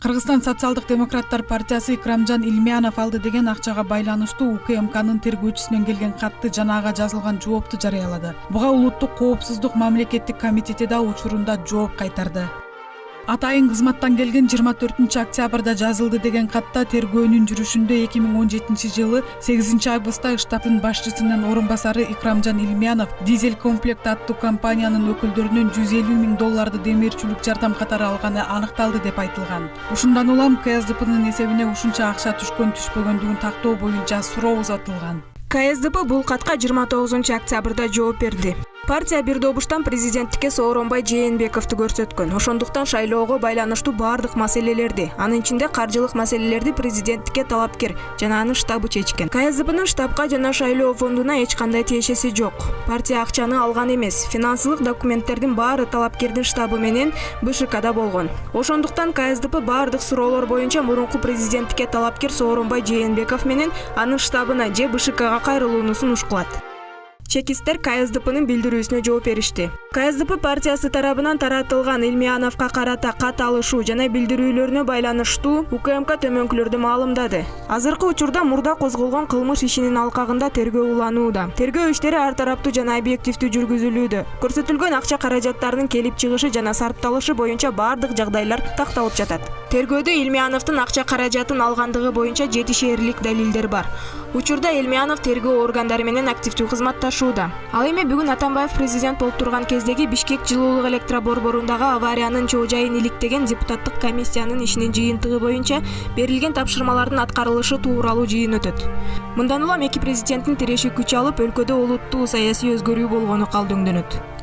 Кыргызстан социалдык демократтар партиясы Икрамжан Илмиянов алды деген акчага байланыштуу УКМКнын тергөөчүсүнөн келген катты жана ага жазылган жоопту жарыялады. Буга Улуттук коопсуздук мамлекеттик комитети да учурунда жооп кайтарды. Атайын кызматтан келген 24-октябрда жазылды деген катта тергөөнүн жүрүшүндө 2017 жылы 8 августта штабтын башчысынын орун басары Икрамжан Илмиянов дизель комплект аттуу компаниянын өкүлдөрүнөн $150,000 демирчүлүк жардам катары алганы аныкталды деп айтылган. Ушундан улам КСДПнын эсебине ушунча акча түшкөн түшпөгөндүгүн тактоо боюнча суроо узатылган. КСДП бул катка 29 октябрда жооп берди. Партия бир добуштан президенттикке Сооронбай Жээнбековду көрсөткөн. Ошондуктан шайлоого байланыштуу бардык маселелерди, анын ичинде каржылык маселелерди президенттикке талапкер жана анын штабы чечкен. КСДПнын штабка жана шайлоо фондуна эч кандай тиешеси жок. Партия акчаны алган эмес. Финансылык документтердин баары талапкердин штабы менен БШКда болгон. Ошондуктан КСДП бардык суроолор боюнча мурунку президенттикке талапкер Сооронбай Жээнбеков менен анын штабына же БШКга кайрылууну сунуш кылат. Чекисттер КСДПнын билдирүүсүнө жооп беришти. КСДП партиясы тарабынан таратылган Илмияновго карата кат алышуу жана билдирүүлөрүнө байланыштуу УКМК төмөнкүлөрдү маалымдады. Азыркы учурда мурда козголгон кылмыш ишинин алкагында тергөө уланууда. Тергөө иштери ар тараптуу жана объективдүү жүргүзүлүүдө. Көрсөтүлгөн акча каражаттарынын келип чыгышы жана сарпталышы боюнча бардык жагдайлар такталып жатат. Тергөөдө Илмияновдун акча каражатын алгандыгы боюнча жетишээрлик далилдер бар. Учурда Илмиянов тергөө органдары менен активдүү кызматташууда. Ал эми бүгүн Атамбаев президент болуп турган кездеги Бишкек жылуулук электроборборундагы авариянын чоо жайын иликтеген депутаттык комиссиянын ишинин жыйынтыгы боюнча берилген тапшырмалардын аткарылышы тууралуу жыйын өтөт. Мындан улам эки президенттин тиреши күч алып, өлкөдө олуттуу саясий өзгөрүү болгону калдыңдөнөт.